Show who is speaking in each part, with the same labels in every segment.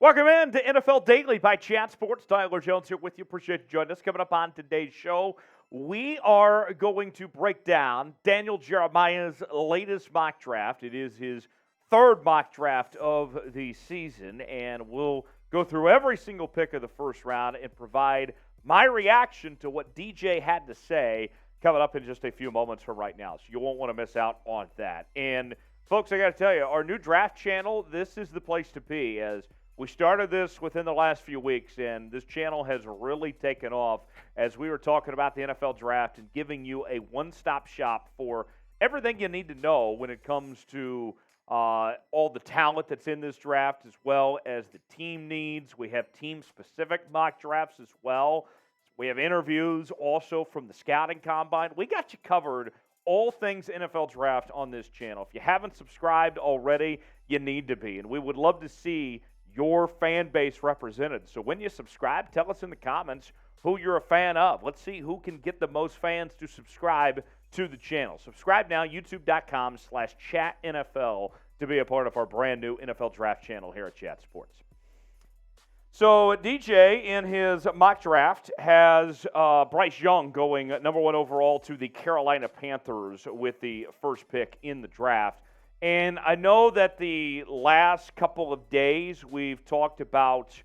Speaker 1: Welcome in to NFL Daily by Chat Sports. Tyler Jones here with you. Appreciate you joining us. Coming up on today's show, we are going to break down Daniel Jeremiah's latest mock draft. It is his third mock draft of the season, and we'll go through every single pick of the first round and provide my reaction to what DJ had to say coming up in just a few moments from right now. So you won't want to miss out on that. And folks, I got to tell you, our new draft channel, this is the place to be, as we started this within the last few weeks, and this channel has really taken off as we were talking about the NFL draft and giving you a one-stop shop for everything you need to know when it comes to all the talent that's in this draft, as well as the team needs. We have team-specific mock drafts as well. We have interviews also from the scouting combine. We got you covered, all things NFL draft on this channel. If you haven't subscribed already, you need to be, and we would love to see your fan base represented. So when you subscribe, tell us in the comments who you're a fan of. Let's see who can get the most fans to subscribe to the channel. Subscribe now, youtube.com/chatnfl to be a part of our brand new NFL draft channel here at Chat Sports. So DJ, in his mock draft, has Bryce Young going number 1 overall to the Carolina Panthers with the first pick in the draft. And I know that the last couple of days we've talked about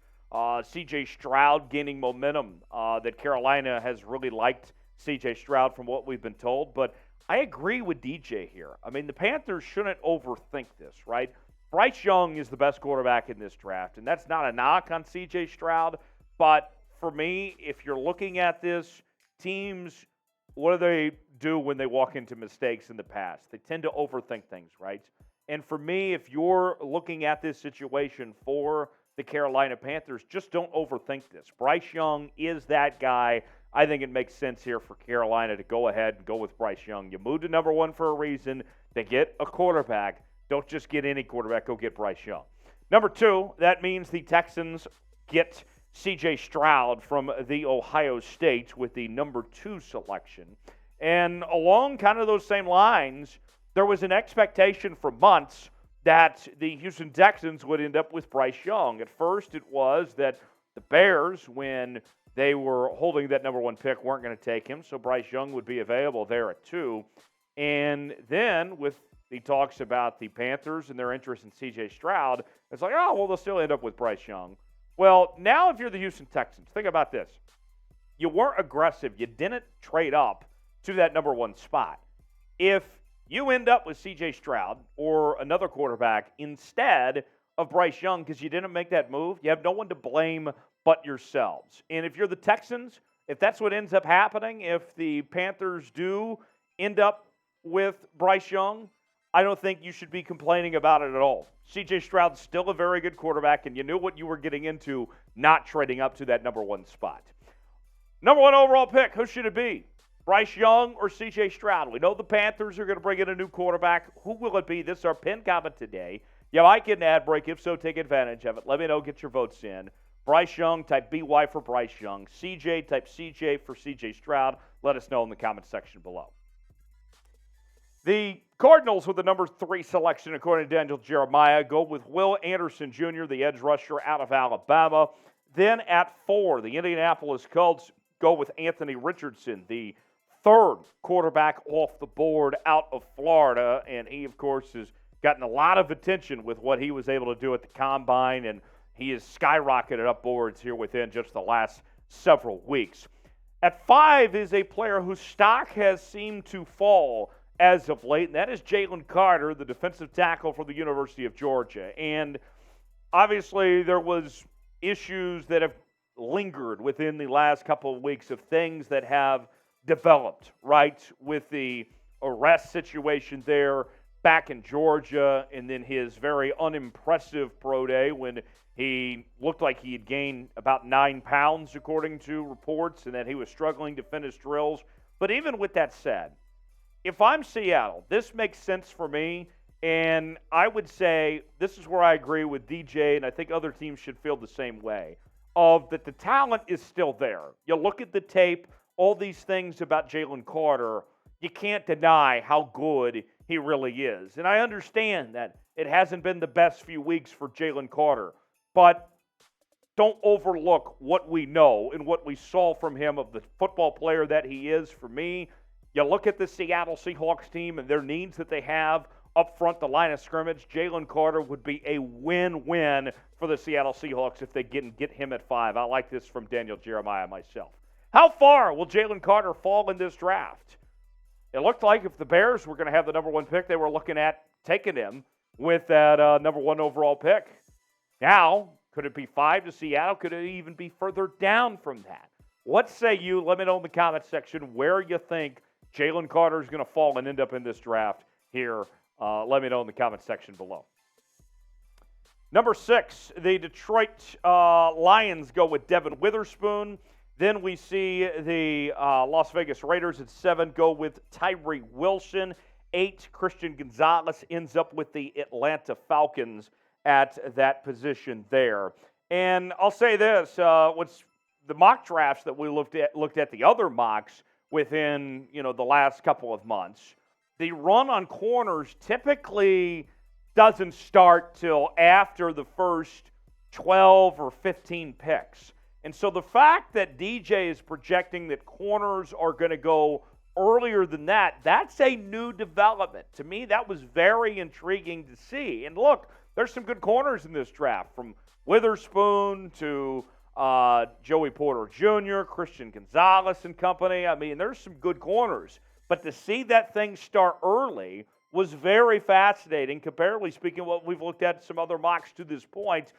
Speaker 1: C.J. Stroud gaining momentum, that Carolina has really liked C.J. Stroud from what we've been told. But I agree with DJ here. I mean, the Panthers shouldn't overthink this, right? Bryce Young is the best quarterback in this draft, and that's not a knock on C.J. Stroud. But for me, if you're looking at this, teams, what do they do when they walk into mistakes in the past? They tend to overthink things, right? And for me, if you're looking at this situation for the Carolina Panthers, just don't overthink this. Bryce Young is that guy. I think it makes sense here for Carolina to go ahead and go with Bryce Young. You moved to number 1 for a reason. To get a quarterback, don't just get any quarterback, go get Bryce Young. Number 2, that means the Texans get C.J. Stroud from the Ohio State with the number 2 selection. And along kind of those same lines, there was an expectation for months that the Houston Texans would end up with Bryce Young. At first, it was that the Bears, when they were holding that number 1 pick, weren't going to take him, so Bryce Young would be available there at 2. And then with the talks about the Panthers and their interest in C.J. Stroud, it's like, oh, well, they'll still end up with Bryce Young. Well, now if you're the Houston Texans, think about this. You weren't aggressive. You didn't trade up to that number 1 spot. If you end up with C.J. Stroud or another quarterback instead of Bryce Young because you didn't make that move, you have no one to blame but yourselves. And if you're the Texans, if that's what ends up happening, if the Panthers do end up with Bryce Young, I don't think you should be complaining about it at all. C.J. Stroud's still a very good quarterback, and you knew what you were getting into not trading up to that number 1 spot. Number 1 overall pick, who should it be? Bryce Young or C.J. Stroud? We know the Panthers are going to bring in a new quarterback. Who will it be? This is our pin comment today. You like it, an ad break. If so, take advantage of it. Let me know. Get your votes in. Bryce Young, type BY for Bryce Young. CJ, type CJ for C.J. Stroud. Let us know in the comment section below. The Cardinals with the number 3 selection, according to Daniel Jermiah, go with Will Anderson Jr., the edge rusher out of Alabama. Then at 4, the Indianapolis Colts go with Anthony Richardson, the 3rd quarterback off the board out of Florida. And he, of course, has gotten a lot of attention with what he was able to do at the Combine, and he has skyrocketed up boards here within just the last several weeks. At 5 is a player whose stock has seemed to fall as of late, and that is Jalen Carter, the defensive tackle from the University of Georgia. And obviously there was issues that have lingered within the last couple of weeks of things that have developed, right, with the arrest situation there back in Georgia, and then his very unimpressive pro day when he looked like he had gained about 9 pounds, according to reports, and that he was struggling to finish drills. But even with that said, if I'm Seattle, this makes sense for me, and I would say this is where I agree with DJ, and I think other teams should feel the same way, of that the talent is still there. You look at the tape, all these things about Jalen Carter, you can't deny how good he really is. And I understand that it hasn't been the best few weeks for Jalen Carter, but don't overlook what we know and what we saw from him of the football player that he is. For me, you look at the Seattle Seahawks team and their needs that they have up front, the line of scrimmage. Jalen Carter would be a win-win for the Seattle Seahawks if they get him at 5. I like this from Daniel Jermiah myself. How far will Jalen Carter fall in this draft? It looked like if the Bears were going to have the number 1 pick, they were looking at taking him with that number 1 overall pick. Now, could it be 5 to Seattle? Could it even be further down from that? What say you? Let me know in the comment section where you think Jalen Carter is going to fall and end up in this draft here. Let me know in the comment section below. Number 6, the Detroit Lions go with Devon Witherspoon. Then we see the Las Vegas Raiders at 7 go with Tyree Wilson. 8, Christian Gonzalez ends up with the Atlanta Falcons at that position there. And I'll say this, what's the mock drafts that we looked at the other mocks within, the last couple of months, the run on corners typically doesn't start till after the first 12 or 15 picks. And so the fact that DJ is projecting that corners are going to go earlier than that, that's a new development. To me, that was very intriguing to see. And look, there's some good corners in this draft, from Witherspoon to Joey Porter Jr., Christian Gonzalez and company. I mean, there's some good corners. But to see that thing start early was very fascinating, comparatively speaking, what we've looked at some other mocks to this point.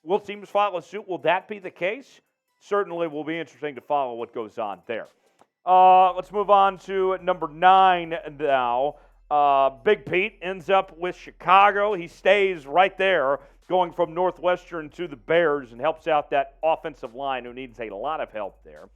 Speaker 1: Will teams follow suit? Will that be the case? Certainly will be interesting to follow what goes on there. Let's move on to number 9 now. Big Pete ends up with Chicago. He stays right there, going from Northwestern to the Bears, and helps out that offensive line who needs a lot of help there.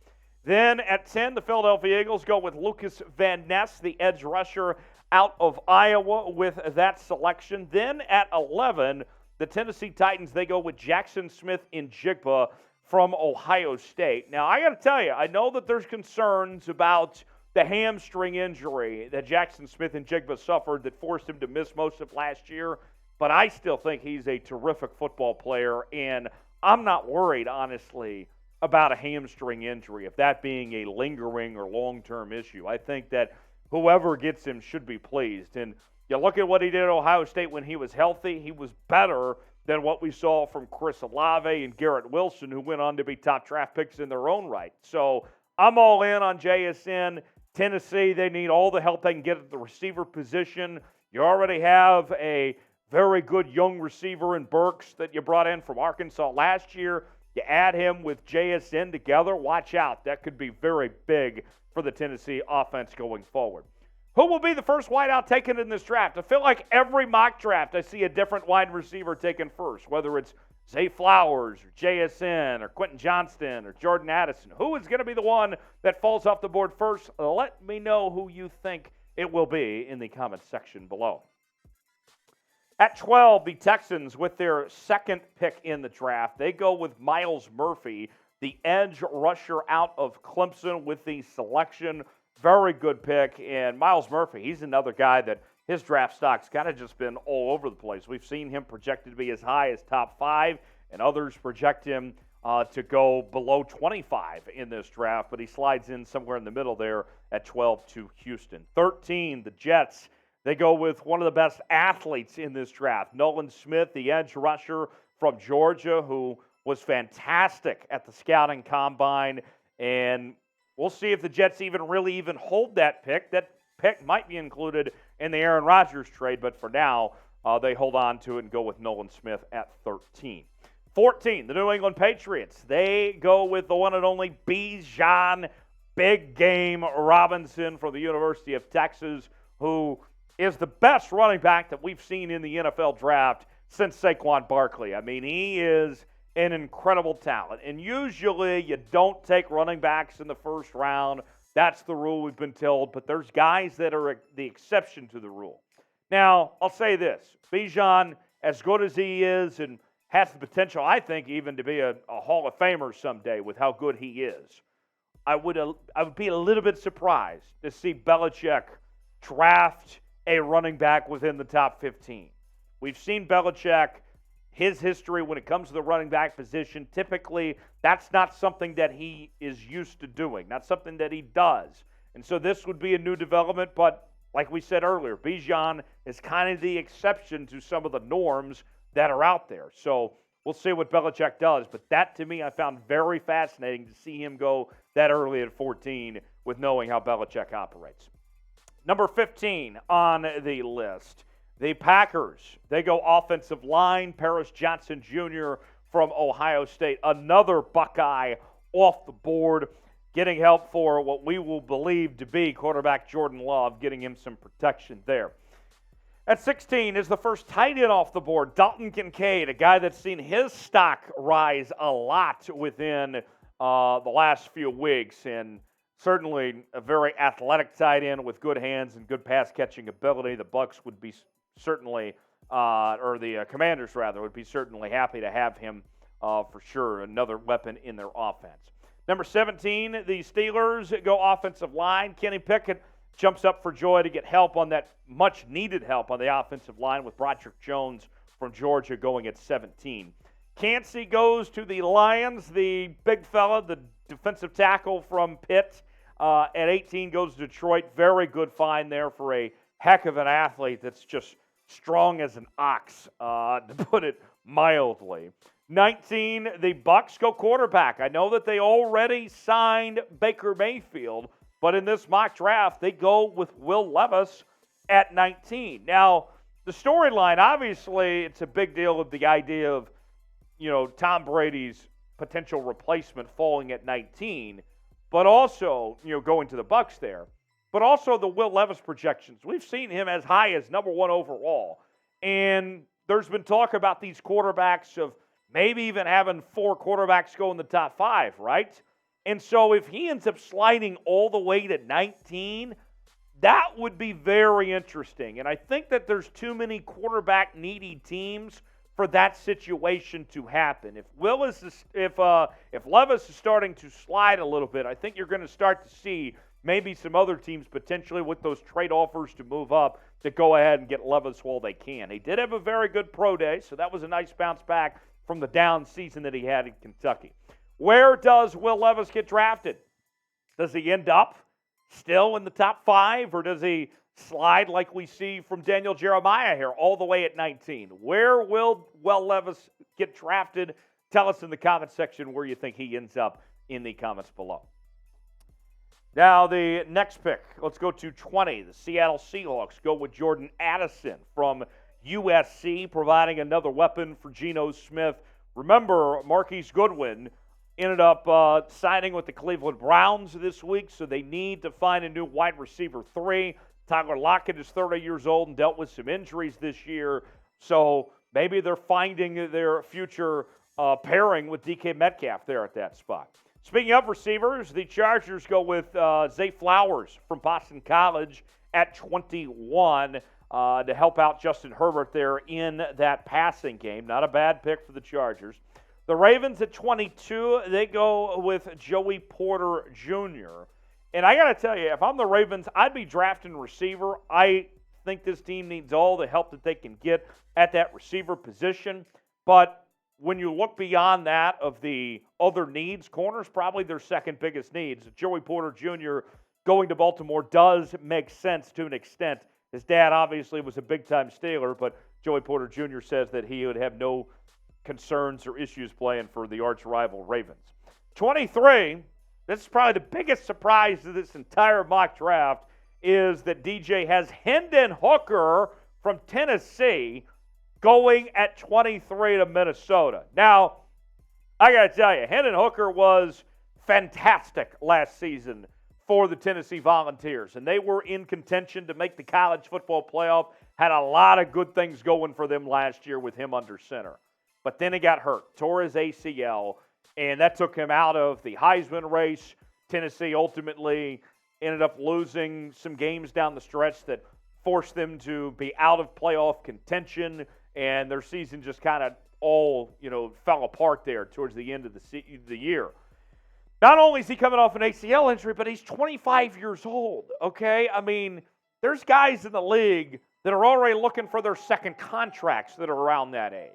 Speaker 1: Then at 10, the Philadelphia Eagles go with Lucas Van Ness, the edge rusher out of Iowa, with that selection. Then at 11, the Tennessee Titans, they go with Jackson Smith-Njigba from Ohio State. Now, I got to tell you, I know that there's concerns about the hamstring injury that Jackson Smith-Njigba suffered that forced him to miss most of last year, but I still think he's a terrific football player, and I'm not worried, honestly, about a hamstring injury, if that being a lingering or long-term issue. I think that whoever gets him should be pleased. And you look at what he did at Ohio State when he was healthy, he was better than what we saw from Chris Olave and Garrett Wilson, who went on to be top draft picks in their own right. So I'm all in on JSN. Tennessee, they need all the help they can get at the receiver position. You already have a very good young receiver in Burks that you brought in from Arkansas last year. You add him with JSN together, watch out. That could be very big for the Tennessee offense going forward. Who will be the first wideout taken in this draft? I feel like every mock draft I see a different wide receiver taken first, whether it's Zay Flowers or JSN or Quentin Johnston or Jordan Addison. Who is going to be the one that falls off the board first? Let me know who you think it will be in the comments section below. At 12, the Texans, with their second pick in the draft, they go with Myles Murphy, the edge rusher out of Clemson, with the selection. Very good pick. And Myles Murphy, he's another guy that his draft stock's kind of just been all over the place. We've seen him projected to be as high as top 5, and others project him to go below 25 in this draft, but he slides in somewhere in the middle there at 12 to Houston. 13, the Jets. They go with one of the best athletes in this draft, Nolan Smith, the edge rusher from Georgia, who was fantastic at the scouting combine. And we'll see if the Jets even hold that pick. That pick might be included in the Aaron Rodgers trade, but for now, they hold on to it and go with Nolan Smith at 13. 14, the New England Patriots. They go with the one and only Bijan Big Game Robinson from the University of Texas, who is the best running back that we've seen in the NFL draft since Saquon Barkley. I mean, he is an incredible talent. And usually you don't take running backs in the first round. That's the rule we've been told. But there's guys that are the exception to the rule. Now, I'll say this. Bijan, as good as he is and has the potential, I think, even to be a Hall of Famer someday with how good he is, I would be a little bit surprised to see Belichick draft a running back within the top 15. We've seen Belichick his history when it comes to the running back position, typically that's not something that he is used to doing, not something that he does. And so this would be a new development, but like we said earlier, Bijan is kind of the exception to some of the norms that are out there. So we'll see what Belichick does. But that, to me, I found very fascinating to see him go that early at 14 with knowing how Belichick operates. Number 15 on the list, the Packers. They go offensive line. Paris Johnson Jr. from Ohio State, another Buckeye off the board, getting help for what we will believe to be quarterback Jordan Love, getting him some protection there. At 16 is the first tight end off the board, Dalton Kincaid, a guy that's seen his stock rise a lot within the last few weeks, and certainly a very athletic tight end with good hands and good pass-catching ability. The Bucs would be certainly, or the Commanders rather, would be certainly happy to have him for sure, another weapon in their offense. Number 17, the Steelers go offensive line. Kenny Pickett jumps up for joy to get help on that much-needed help on the offensive line with Broderick Jones from Georgia going at 17. Cansey goes to the Lions. The big fella, the defensive tackle from Pitt, at 18 goes to Detroit. Very good find there for a heck of an athlete that's just strong as an ox, to put it mildly. 19, the Bucs go quarterback. I know that they already signed Baker Mayfield, but in this mock draft, they go with Will Levis at 19. Now, the storyline, obviously, it's a big deal with the idea of, Tom Brady's potential replacement falling at 19, but also, going to the Bucs there, but also the Will Levis projections. We've seen him as high as number 1 overall, and there's been talk about these quarterbacks of maybe even having 4 quarterbacks go in the top 5, right? And so if he ends up sliding all the way to 19, that would be very interesting. And I think that there's too many quarterback-needy teams for that situation to happen. If Levis is starting to slide a little bit, I think you're going to start to see maybe some other teams potentially with those trade offers to move up to go ahead and get Levis while they can. He did have a very good pro day, so that was a nice bounce back from the down season that he had in Kentucky. Where does Will Levis get drafted? Does he end up still in the top 5, or does he slide like we see from Daniel Jermiah here all the way at 19? Where will Will Levis get drafted? Tell us in the comments section where you think he ends up in the comments below. Now, the next pick, let's go to 20. The Seattle Seahawks go with Jordan Addison from USC, providing another weapon for Geno Smith. Remember, Marquise Goodwin ended up signing with the Cleveland Browns this week, so they need to find a new wide receiver 3. Tyler Lockett is 30 years old and dealt with some injuries this year, so maybe they're finding their future pairing with DK Metcalf there at that spot. Speaking of receivers, the Chargers go with Zay Flowers from Boston College at 21 to help out Justin Herbert there in that passing game. Not a bad pick for the Chargers. The Ravens at 22, they go with Joey Porter Jr. And I got to tell you, if I'm the Ravens, I'd be drafting receiver. I think this team needs all the help that they can get at that receiver position. But when you look beyond that of the other needs, corner's probably their second biggest needs. Joey Porter Jr. going to Baltimore does make sense to an extent. His dad obviously was a big-time Steeler, but Joey Porter Jr. says that he would have no concerns or issues playing for the arch-rival Ravens. 23, this is probably the biggest surprise of this entire mock draft, is that DJ has Hendon Hooker from Tennessee going at 23 to Minnesota. Now, I got to tell you, Hendon Hooker was fantastic last season for the Tennessee Volunteers, and they were in contention to make the college football playoff, had a lot of good things going for them last year with him under center. But then he got hurt, tore his ACL, and that took him out of the Heisman race. Tennessee ultimately ended up losing some games down the stretch that forced them to be out of playoff contention, and their season just kind of all, fell apart there towards the end of the year. Not only is he coming off an ACL injury, but he's 25 years old, okay? I mean, there's guys in the league that are already looking for their second contracts that are around that age.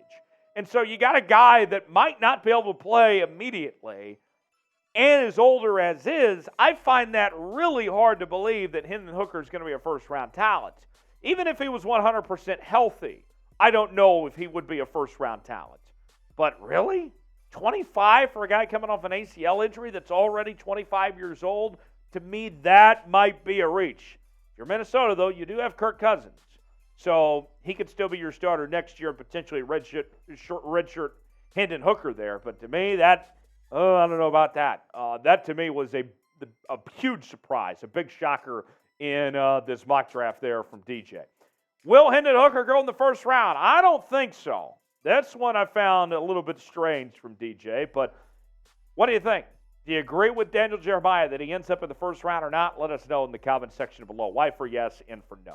Speaker 1: And so you got a guy that might not be able to play immediately and is older as is. I find that really hard to believe that Hendon Hooker is going to be a first-round talent. Even if he was 100% healthy, I don't know if he would be a first-round talent. But really? 25 for a guy coming off an ACL injury that's already 25 years old? To me, that might be a reach. If you're Minnesota, though, you do have Kirk Cousins. So he could still be your starter next year, potentially redshirt Hendon Hooker there. But to me, I don't know about that. That to me was a huge surprise, a big shocker in this mock draft there from DJ. Will Hendon Hooker go in the first round? I don't think so. That's one I found a little bit strange from DJ. But what do you think? Do you agree with Daniel Jermiah that he ends up in the first round or not? Let us know in the comment section below. Why for yes and for no.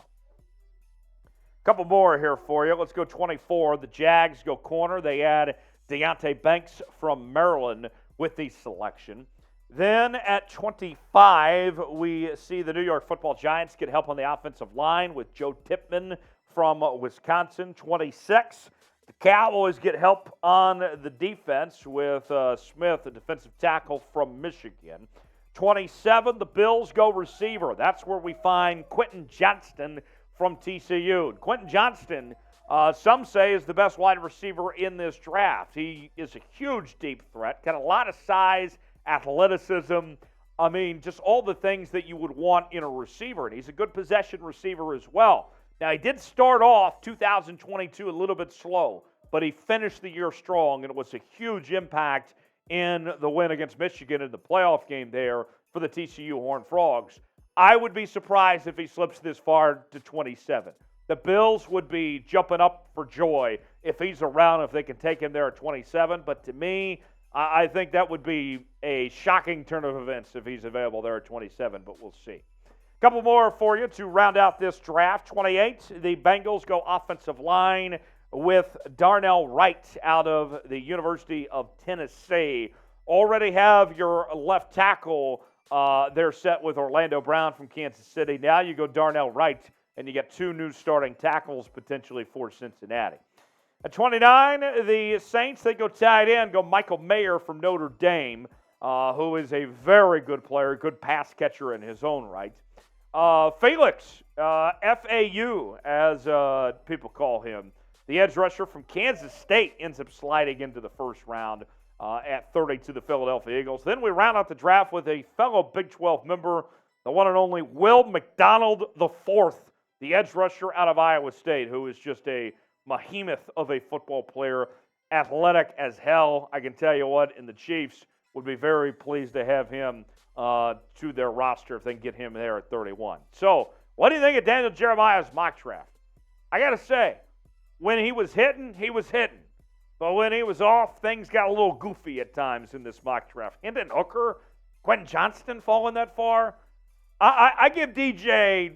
Speaker 1: Couple more here for you. Let's go 24. The Jags go corner. They add Deonte Banks from Maryland with the selection. Then at 25, we see the New York Football Giants get help on the offensive line with Joe Tippmann from Wisconsin. 26, the Cowboys get help on the defense with Smith, a defensive tackle from Michigan. 27, the Bills go receiver. That's where we find Quentin Johnston from TCU. Quentin Johnston, some say, is the best wide receiver in this draft. He is a huge deep threat, got a lot of size, athleticism. I mean, just all the things that you would want in a receiver. And he's a good possession receiver as well. Now, he did start off 2022 a little bit slow, but he finished the year strong, and it was a huge impact in the win against Michigan in the playoff game there for the TCU Horned Frogs. I would be surprised if he slips this far to 27. The Bills would be jumping up for joy if he's around, if they can take him there at 27. But to me, I think that would be a shocking turn of events if he's available there at 27, but we'll see. A couple more for you to round out this draft. 28, the Bengals go offensive line with Darnell Wright out of the University of Tennessee. Already have your left tackle they're set with Orlando Brown from Kansas City. Now you go Darnell Wright, and you get two new starting tackles potentially for Cincinnati. At 29, the Saints, they go tight end, go Michael Mayer from Notre Dame, who is a very good player, good pass catcher in his own right. Felix, FAU, as people call him, the edge rusher from Kansas State, ends up sliding into the first round at 30 to the Philadelphia Eagles. Then we round out the draft with a fellow Big 12 member, the one and only Will McDonald IV, the edge rusher out of Iowa State, who is just a behemoth of a football player, athletic as hell. I can tell you what, and the Chiefs would be very pleased to have him to their roster if they can get him there at 31. So, what do you think of Daniel Jeremiah's mock draft? I got to say, when he was hitting, he was hitting. But when he was off, things got a little goofy at times in this mock draft. Hendon Hooker, Quentin Johnston falling that far. I give DJ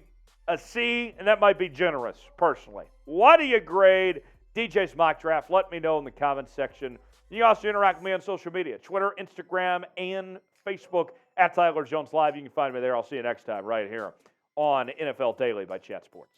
Speaker 1: a C, and that might be generous, personally. What do you grade DJ's mock draft? Let me know in the comments section. You can also interact with me on social media, Twitter, Instagram, and Facebook, at Tyler Jones Live. You can find me there. I'll see you next time right here on NFL Daily by Chat Sports.